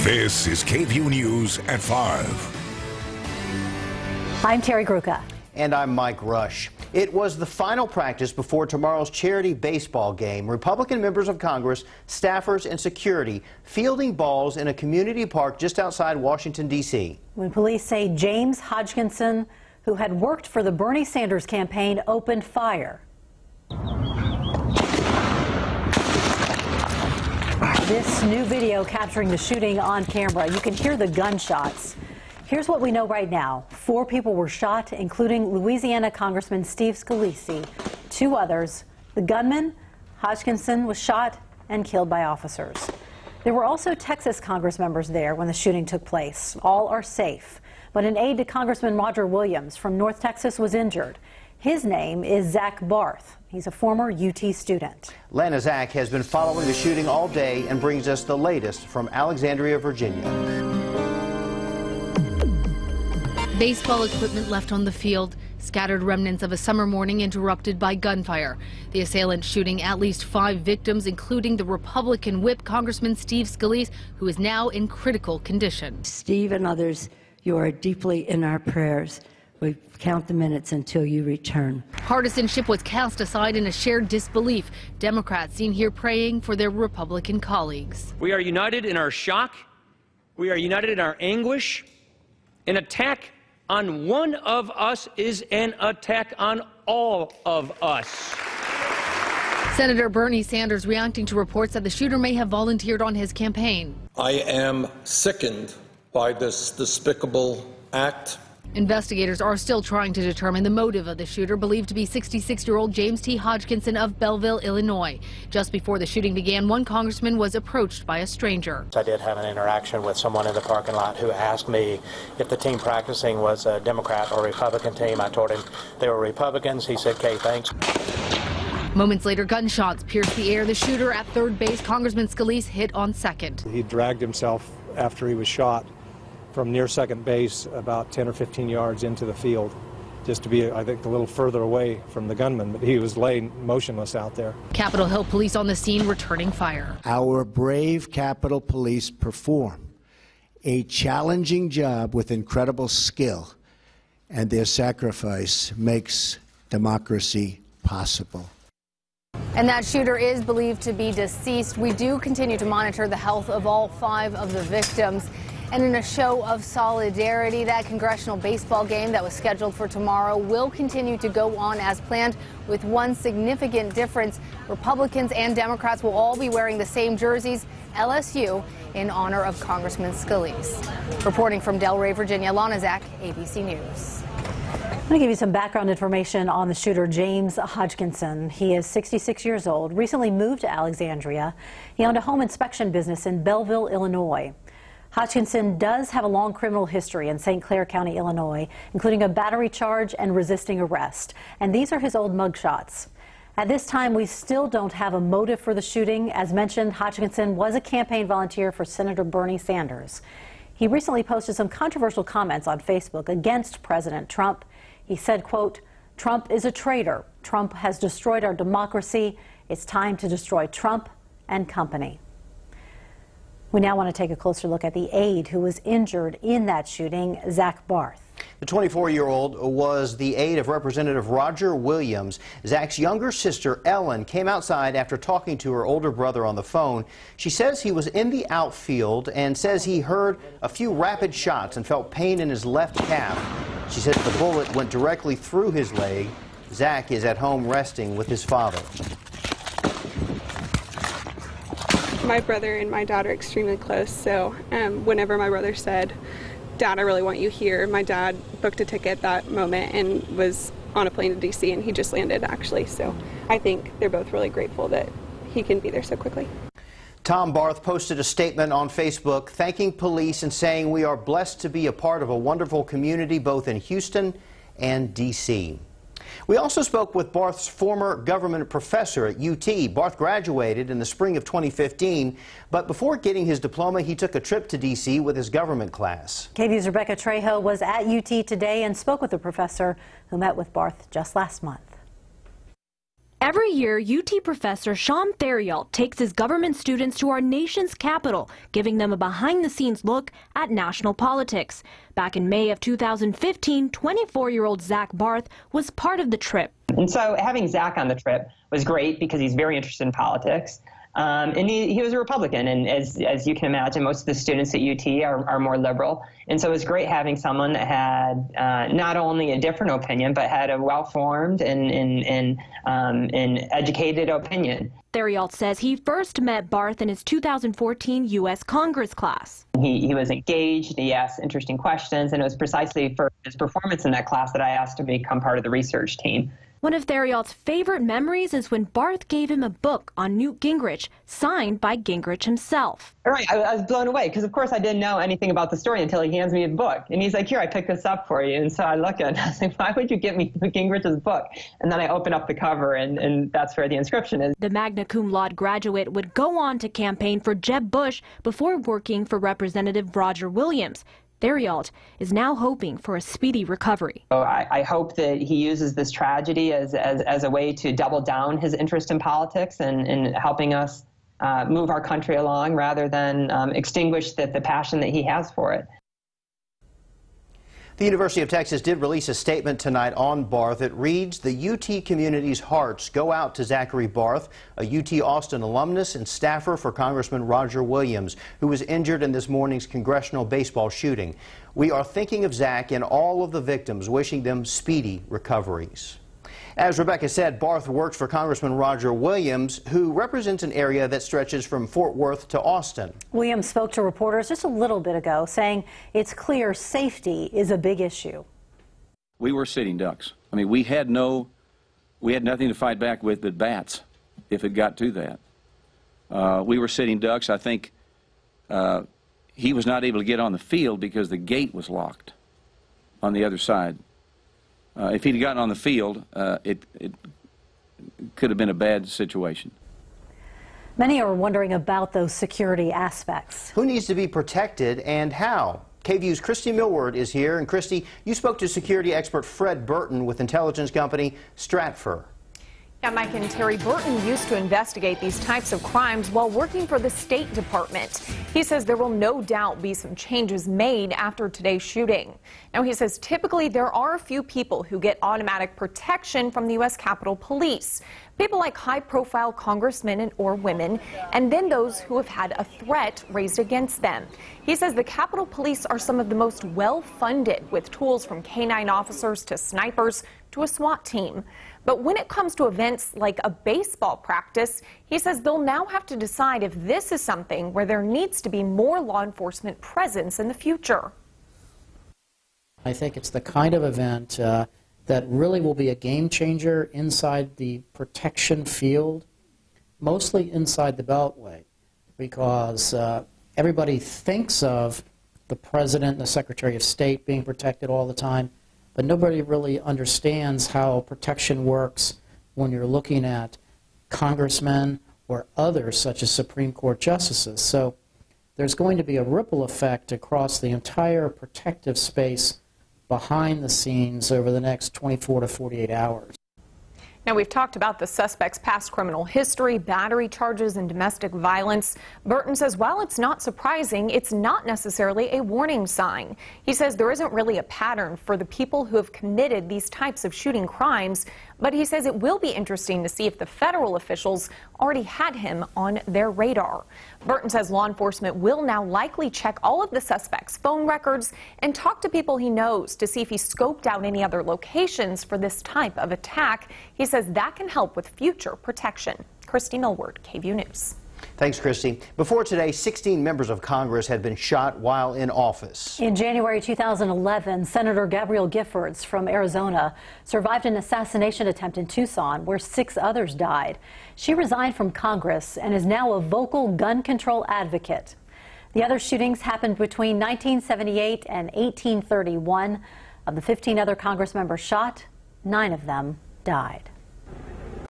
This is KVUE News at 5. I'm Terry Gruca. And I'm Mike Rush. It was the final practice before tomorrow's charity baseball game. Republican members of Congress, staffers, and security fielding balls in a community park just outside Washington, D.C. When police say James Hodgkinson, who had worked for the Bernie Sanders campaign, opened fire. This new video capturing the shooting on camera. You can hear the gunshots. Here's what we know right now. 4 people were shot, including Louisiana Congressman Steve Scalise. 2 others. The gunman, Hodgkinson, was shot and killed by officers. There were also Texas Congress members there when the shooting took place. All are safe. But an aide to Congressman Roger Williams from North Texas was injured. His name is Zach Barth. He's a former UT student. Lana Zach has been following the shooting all day and brings us the latest from Alexandria, Virginia. Baseball equipment left on the field, scattered remnants of a summer morning interrupted by gunfire. The assailant shooting at least 5 victims, including the Republican whip, Congressman Steve Scalise, who is now in critical condition. Steve and others, you are deeply in our prayers. We count the minutes until you return. Partisanship was cast aside in a shared disbelief. Democrats seen here praying for their Republican colleagues. We are united in our shock. We are united in our anguish. An attack on one of us is an attack on all of us. Senator Bernie Sanders reacting to reports that the shooter may have volunteered on his campaign. I am sickened by this despicable act. Investigators are still trying to determine the motive of the shooter, believed to be 66-year-old James T. Hodgkinson of Belleville, Illinois. Just before the shooting began, one congressman was approached by a stranger. I did have an interaction with someone in the parking lot who asked me if the team practicing was a Democrat or Republican team. I told him they were Republicans. He said, "Okay, thanks." Moments later, gunshots pierced the air. The shooter at third base, Congressman Scalise, hit on second. He dragged himself after he was shot from near second base about 10 or 15 yards into the field, just to be, I think, a little further away from the gunman, but he was laying motionless out there. Capitol Hill police on the scene returning fire. Our brave Capitol Police perform a challenging job with incredible skill, and their sacrifice makes democracy possible. And that shooter is believed to be deceased. We do continue to monitor the health of all 5 of the victims. And in a show of solidarity, that congressional baseball game that was scheduled for tomorrow will continue to go on as planned, with one significant difference. Republicans and Democrats will all be wearing the same jerseys, LSU, in honor of Congressman Scalise. Reporting from Delray, Virginia, Lana Zach, ABC News. I'm going to give you some background information on the shooter, James Hodgkinson. He is 66 years old, recently moved to Alexandria. He owned a home inspection business in Belleville, Illinois. Hodgkinson does have a long criminal history in St. Clair County, Illinois, including a battery charge and resisting arrest. And these are his old mugshots. At this time, we still don't have a motive for the shooting. As mentioned, Hodgkinson was a campaign volunteer for Senator Bernie Sanders. He recently posted some controversial comments on Facebook against President Trump. He said, quote, "Trump is a traitor. Trump has destroyed our democracy. It's time to destroy Trump and company." We now want to take a closer look at the aide who was injured in that shooting, Zach Barth. The 24-year-old was the aide of Representative Roger Williams. Zach's younger sister, Ellen, came outside after talking to her older brother on the phone. She says he was in the outfield and says he heard a few rapid shots and felt pain in his left calf. She says the bullet went directly through his leg. Zach is at home resting with his father. My brother and my dad are extremely close, so whenever my brother said, "Dad, I really want you here," my dad booked a ticket that moment and was on a plane to D.C., and he just landed, actually. So I think they're both really grateful that he can be there so quickly. Tom Barth posted a statement on Facebook thanking police and saying, "We are blessed to be a part of a wonderful community both in Houston and D.C." We also spoke with Barth's former government professor at UT. Barth graduated in the spring of 2015, but before getting his diploma, he took a trip to D.C. with his government class. KVUE's Rebecca Trejo was at UT today and spoke with the professor who met with Barth just last month. Every year, UT professor Sean Theriault takes his government students to our nation's capital, giving them a behind-the-scenes look at national politics. Back in May of 2015, 24-year-old Zach Barth was part of the trip. And so having Zach on the trip was great because he's very interested in politics. And he was a Republican, and as you can imagine, most of the students at UT are more liberal. And so it was great having someone that had not only a different opinion, but had a well-formed and educated opinion. Theriault says he first met Barth in his 2014 U.S. Congress class. He was engaged, he asked interesting questions, and it was precisely for his performance in that class that I asked to become part of the research team. One of Theriault's favorite memories is when Barth gave him a book on Newt Gingrich, signed by Gingrich himself. Right, I was blown away because, of course, I didn't know anything about the story until he hands me a book. And he's like, here, I picked this up for you. And so I look at it and I was like, why would you give me Gingrich's book? And then I open up the cover, and that's where the inscription is. The magna cum laude graduate would go on to campaign for Jeb Bush before working for Representative Roger Williams. Theriault is now hoping for a speedy recovery. So I hope that he uses this tragedy as a way to double down his interest in politics and helping us move our country along rather than extinguish the passion that he has for it. The University of Texas did release a statement tonight on Barth. It reads, "The UT community's hearts go out to Zachary Barth, a UT Austin alumnus and staffer for Congressman Roger Williams, who was injured in this morning's congressional baseball shooting. We are thinking of Zach and all of the victims, wishing them speedy recoveries." As Rebecca said, Barth works for Congressman Roger Williams, who represents an area that stretches from Fort Worth to Austin. Williams spoke to reporters just a little bit ago, saying it's clear safety is a big issue. We were sitting ducks. I mean, we had nothing to fight back with but bats if it got to that. We were sitting ducks. I think he was not able to get on the field because the gate was locked on the other side. If he'd gotten on the field, it could have been a bad situation. Many are wondering about those security aspects. Who needs to be protected and how? KVUE's Christy Millward is here. And Christy, you spoke to security expert Fred Burton with intelligence company Stratfor. Yeah, Mike and Terry, Burton used to investigate these types of crimes while working for the State Department. He says there will no doubt be some changes made after today's shooting. Now, he says typically there are a few people who get automatic protection from the U.S. Capitol Police. People like high-profile congressmen or women, and then those who have had a threat raised against them. He says the Capitol Police are some of the most well-funded, with tools from K-9 officers to snipers to a SWAT team. But when it comes to events like a baseball practice, he says they'll now have to decide if this is something where there needs to be more law enforcement presence in the future. I think it's the kind of event that really will be a game changer inside the protection field, mostly inside the Beltway, because everybody thinks of the President and the Secretary of State being protected all the time, but nobody really understands how protection works when you're looking at congressmen or others such as Supreme Court justices. So there's going to be a ripple effect across the entire protective space behind the scenes over the next 24 to 48 hours. Now, we've talked about the suspect's past criminal history, battery charges, and domestic violence. Burton says while it's not surprising, it's not necessarily a warning sign. He says there isn't really a pattern for the people who have committed these types of shooting crimes, but he says it will be interesting to see if the federal officials already had him on their radar. Burton says law enforcement will now likely check all of the suspect's phone records and talk to people he knows to see if he scoped out any other locations for this type of attack. He says that can help with future protection. Christy Millward, KVUE News. Thanks, Christy. Before today, 16 members of Congress had been shot while in office. In January 2011, Senator Gabrielle Giffords from Arizona survived an assassination attempt in Tucson where 6 others died. She resigned from Congress and is now a vocal gun control advocate. The other shootings happened between 1978 and 1831. Of the 15 other Congress members shot, 9 of them died.